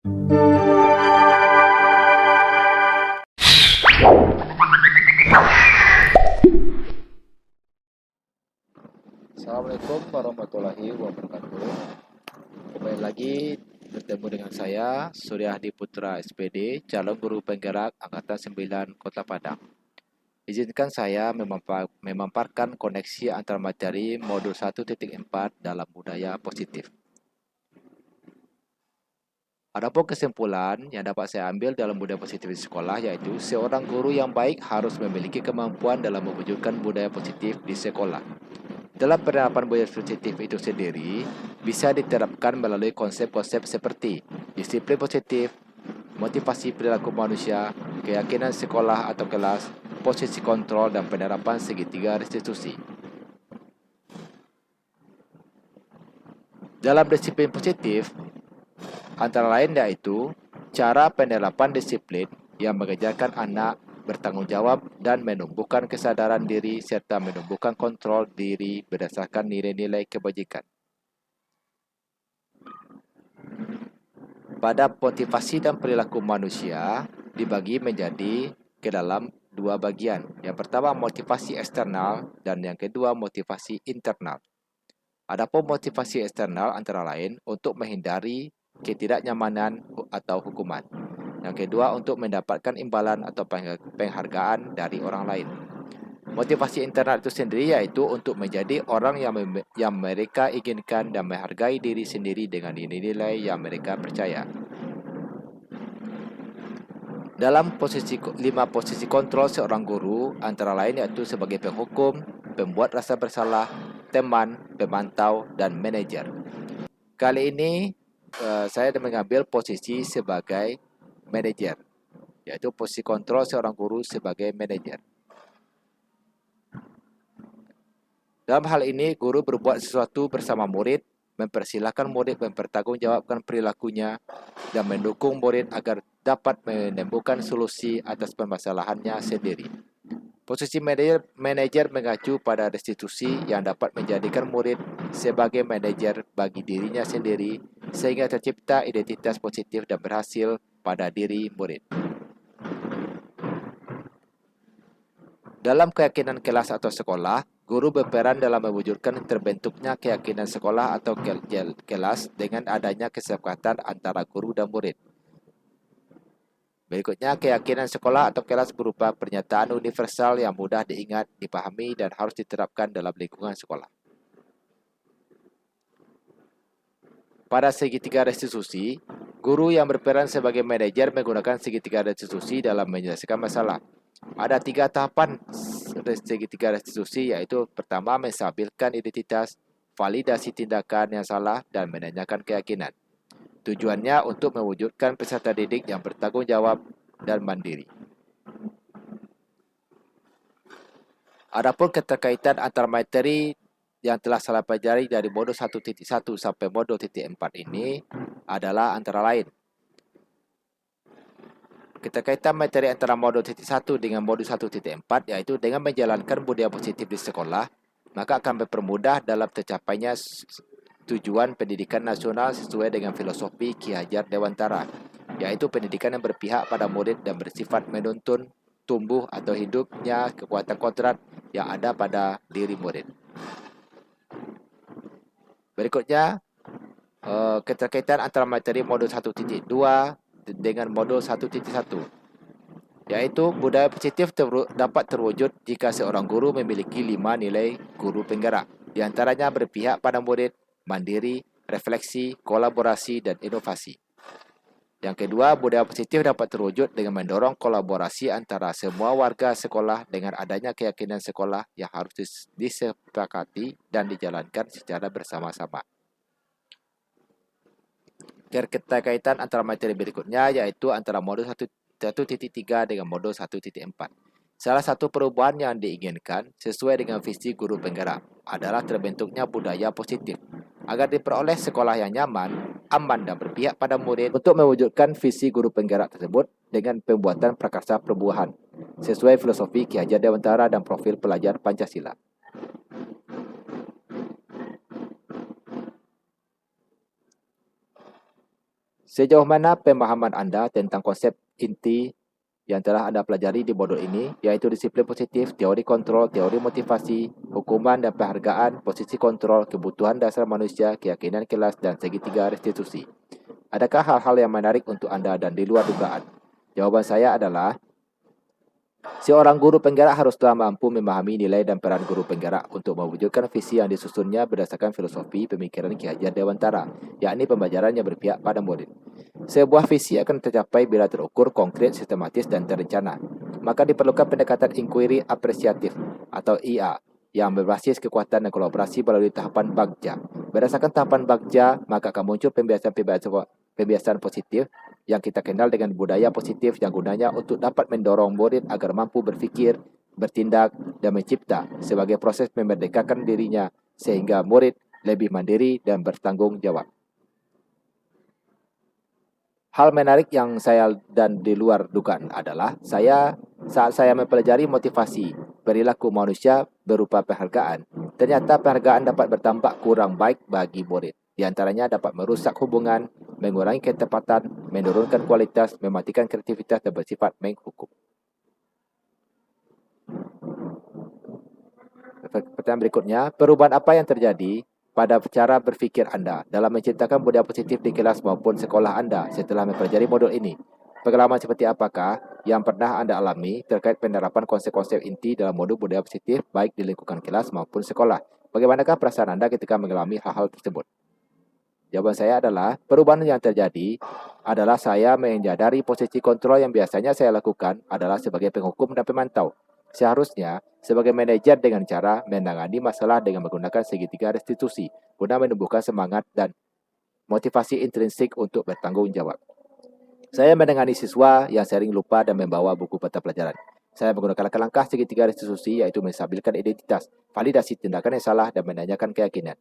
Assalamualaikum warahmatullahi wabarakatuh. Kembali lagi bertemu dengan saya, Suryadi Putra SPD, calon guru penggerak Angkatan 9 Kota Padang. Izinkan saya memamparkan koneksi antar materi modul 1.4 dalam budaya positif. Adapun kesimpulan yang dapat saya ambil dalam budaya positif di sekolah yaitu seorang guru yang baik harus memiliki kemampuan dalam mewujudkan budaya positif di sekolah. Dalam penerapan budaya positif itu sendiri bisa diterapkan melalui konsep-konsep seperti disiplin positif, motivasi perilaku manusia, keyakinan sekolah atau kelas, posisi kontrol, dan penerapan segitiga restitusi. Dalam disiplin positif, antara lain yaitu cara penerapan disiplin yang mengajarkan anak bertanggung jawab dan menumbuhkan kesadaran diri serta menumbuhkan kontrol diri berdasarkan nilai-nilai kebajikan. Pada motivasi dan perilaku manusia dibagi menjadi ke dalam dua bagian. Yang pertama motivasi eksternal dan yang kedua motivasi internal. Adapun motivasi eksternal antara lain untuk menghindari ketidaknyamanan atau hukuman. Yang kedua untuk mendapatkan imbalan atau penghargaan dari orang lain. Motivasi internal itu sendiri yaitu untuk menjadi orang yang mereka inginkan dan menghargai diri sendiri dengan nilai-nilai yang mereka percaya. Dalam lima posisi kontrol seorang guru antara lain yaitu sebagai penghukum, pembuat rasa bersalah, teman, pemantau, dan manajer. Kali ini saya mengambil posisi sebagai manajer, yaitu posisi kontrol seorang guru sebagai manajer. Dalam hal ini, guru berbuat sesuatu bersama murid, mempersilahkan murid mempertanggungjawabkan perilakunya, dan mendukung murid agar dapat menemukan solusi atas permasalahannya sendiri. Posisi manajer mengacu pada restitusi yang dapat menjadikan murid sebagai manajer bagi dirinya sendiri, sehingga tercipta identitas positif dan berhasil pada diri murid. Dalam keyakinan kelas atau sekolah, guru berperan dalam mewujudkan terbentuknya keyakinan sekolah atau kelas dengan adanya kesepakatan antara guru dan murid. Berikutnya, keyakinan sekolah atau kelas berupa pernyataan universal yang mudah diingat, dipahami, dan harus diterapkan dalam lingkungan sekolah. Pada segitiga restitusi, guru yang berperan sebagai manajer menggunakan segitiga restitusi dalam menyelesaikan masalah. Ada 3 tahapan segitiga restitusi, yaitu pertama menstabilkan identitas, validasi tindakan yang salah, dan menanyakan keyakinan. Tujuannya untuk mewujudkan peserta didik yang bertanggung jawab dan mandiri. Adapun keterkaitan antara materi yang telah saya pelajari dari modul 1.1 sampai modul 4 ini adalah antara lain keterkaitan materi antara modul 1 dengan modul 1.4 yaitu dengan menjalankan budaya positif di sekolah, maka akan mempermudah dalam tercapainya tujuan pendidikan nasional sesuai dengan filosofi Ki Hajar Dewantara, yaitu pendidikan yang berpihak pada murid dan bersifat menuntun tumbuh atau hidupnya kekuatan kodrat yang ada pada diri murid. Berikutnya, keterkaitan antara materi modul 1.2 dengan modul 1.1, yaitu budaya positif dapat terwujud jika seorang guru memiliki 5 nilai guru penggerak, di antaranya berpihak pada murid, mandiri, refleksi, kolaborasi, dan inovasi. Yang kedua, budaya positif dapat terwujud dengan mendorong kolaborasi antara semua warga sekolah dengan adanya keyakinan sekolah yang harus disepakati dan dijalankan secara bersama-sama. Keterkaitan antara materi berikutnya yaitu antara modul 1.3 dengan modul 1.4. Salah satu perubahan yang diinginkan sesuai dengan visi guru penggerak adalah terbentuknya budaya positif agar diperoleh sekolah yang nyaman, aman, dan berpihak pada murid untuk mewujudkan visi guru penggerak tersebut dengan pembuatan prakarsa perubahan sesuai filosofi Ki Hajar Dewantara dan profil pelajar Pancasila. Sejauh mana pemahaman Anda tentang konsep inti yang telah Anda pelajari di modul ini, yaitu disiplin positif, teori kontrol, teori motivasi, hukuman dan penghargaan, posisi kontrol, kebutuhan dasar manusia, keyakinan kelas, dan segitiga restitusi. Adakah hal-hal yang menarik untuk Anda dan di luar dugaan? Jawaban saya adalah, seorang guru penggerak haruslah mampu memahami nilai dan peran guru penggerak untuk mewujudkan visi yang disusunnya berdasarkan filosofi pemikiran Ki Hajar Dewantara, yakni pembelajaran yang berpihak pada murid. Sebuah visi akan tercapai bila terukur, konkret, sistematis, dan terencana. Maka diperlukan pendekatan inquiry apresiatif atau IA yang berbasis kekuatan dan kolaborasi melalui tahapan Bagja. Berdasarkan tahapan Bagja, maka akan muncul pembiasaan positif yang kita kenal dengan budaya positif yang gunanya untuk dapat mendorong murid agar mampu berfikir, bertindak, dan mencipta sebagai proses memerdekakan dirinya sehingga murid lebih mandiri dan bertanggung jawab. Hal menarik yang saya dan di luar dugaan adalah saat saya mempelajari motivasi perilaku manusia berupa penghargaan, ternyata penghargaan dapat berdampak kurang baik bagi murid. Di antaranya dapat merusak hubungan, mengurangi ketepatan, menurunkan kualitas, mematikan kreativitas dan bersifat menghukum. Pertanyaan berikutnya, perubahan apa yang terjadi pada cara berfikir Anda dalam menciptakan budaya positif di kelas maupun sekolah Anda setelah mempelajari modul ini? Pengalaman seperti apakah yang pernah Anda alami terkait penerapan konsep-konsep inti dalam modul budaya positif baik di lingkungan kelas maupun sekolah? Bagaimanakah perasaan Anda ketika mengalami hal-hal tersebut? Jawaban saya adalah, perubahan yang terjadi adalah saya menyadari posisi kontrol yang biasanya saya lakukan adalah sebagai penghukum dan pemantau. Seharusnya, sebagai manajer dengan cara menangani masalah dengan menggunakan segitiga restitusi, guna menumbuhkan semangat dan motivasi intrinsik untuk bertanggung jawab. Saya menangani siswa yang sering lupa dan membawa buku peta pelajaran. Saya menggunakan langkah-langkah segitiga restitusi, yaitu menstabilkan identitas, validasi tindakan yang salah, dan menanyakan keyakinan.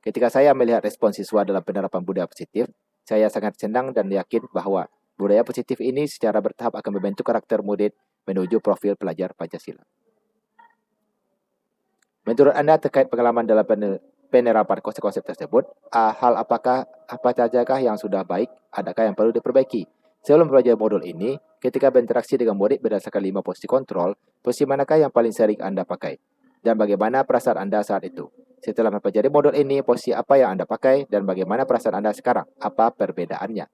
Ketika saya melihat respon siswa dalam penerapan budaya positif, saya sangat senang dan yakin bahwa budaya positif ini secara bertahap akan membentuk karakter murid menuju profil pelajar Pancasila. Menurut Anda terkait pengalaman dalam penerapan konsep-konsep tersebut, hal apa sajakah yang sudah baik, adakah yang perlu diperbaiki? Sebelum belajar modul ini, ketika berinteraksi dengan murid berdasarkan 5 posisi kontrol, posisi manakah yang paling sering Anda pakai? Dan bagaimana perasaan Anda saat itu? Setelah mempelajari modul ini, posisi apa yang Anda pakai dan bagaimana perasaan Anda sekarang? Apa perbedaannya?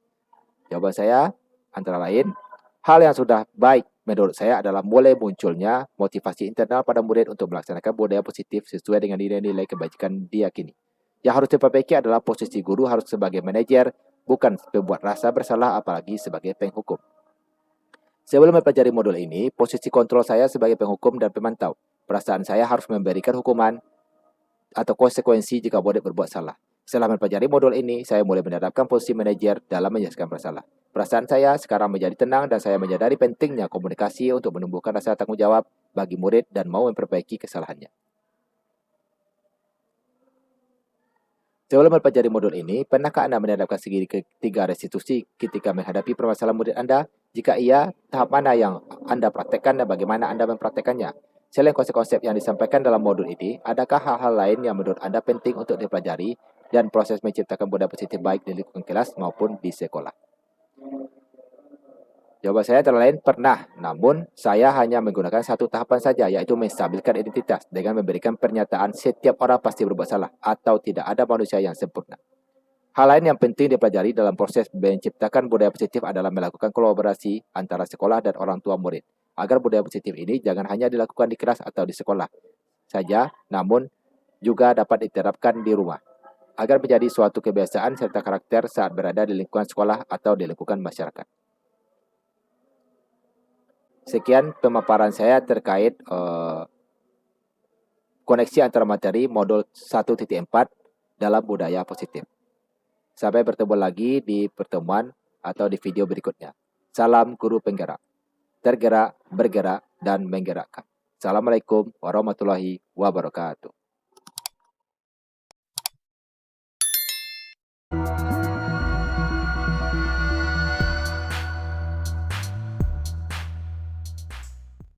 Jawaban saya antara lain, hal yang sudah baik menurut saya adalah mulai munculnya motivasi internal pada murid untuk melaksanakan budaya positif sesuai dengan nilai-nilai kebajikan diyakini. Yang harus diperbaiki adalah posisi guru harus sebagai manajer, bukan pembuat rasa bersalah apalagi sebagai penghukum. Sebelum mempelajari modul ini, posisi kontrol saya sebagai penghukum dan pemantau. Perasaan saya harus memberikan hukuman atau konsekuensi jika murid berbuat salah. Setelah mempelajari modul ini, saya mulai menerapkan posisi manajer dalam menyelesaikan masalah. Perasaan saya sekarang menjadi tenang dan saya menyadari pentingnya komunikasi untuk menumbuhkan rasa tanggung jawab bagi murid dan mau memperbaiki kesalahannya. Sebelum mempelajari modul ini, pernahkah Anda menerapkan segitiga restitusi ketika menghadapi permasalahan murid Anda? Jika iya, tahap mana yang Anda praktekkan dan bagaimana Anda mempraktekannya? Selain konsep-konsep yang disampaikan dalam modul ini, adakah hal-hal lain yang menurut Anda penting untuk dipelajari dan proses menciptakan budaya positif baik di lingkungan kelas maupun di sekolah? Jawaban saya antara lain pernah, namun saya hanya menggunakan satu tahapan saja, yaitu menstabilkan identitas dengan memberikan pernyataan setiap orang pasti berbuat salah atau tidak ada manusia yang sempurna. Hal lain yang penting dipelajari dalam proses menciptakan budaya positif adalah melakukan kolaborasi antara sekolah dan orang tua murid, agar budaya positif ini jangan hanya dilakukan di kelas atau di sekolah saja, namun juga dapat diterapkan di rumah, agar menjadi suatu kebiasaan serta karakter saat berada di lingkungan sekolah atau di lingkungan masyarakat. Sekian pemaparan saya terkait koneksi antara materi modul 1.4 dalam budaya positif. Sampai bertemu lagi di pertemuan atau di video berikutnya. Salam guru penggerak. Tergerak, bergerak, dan menggerakkan. Assalamualaikum warahmatullahi wabarakatuh.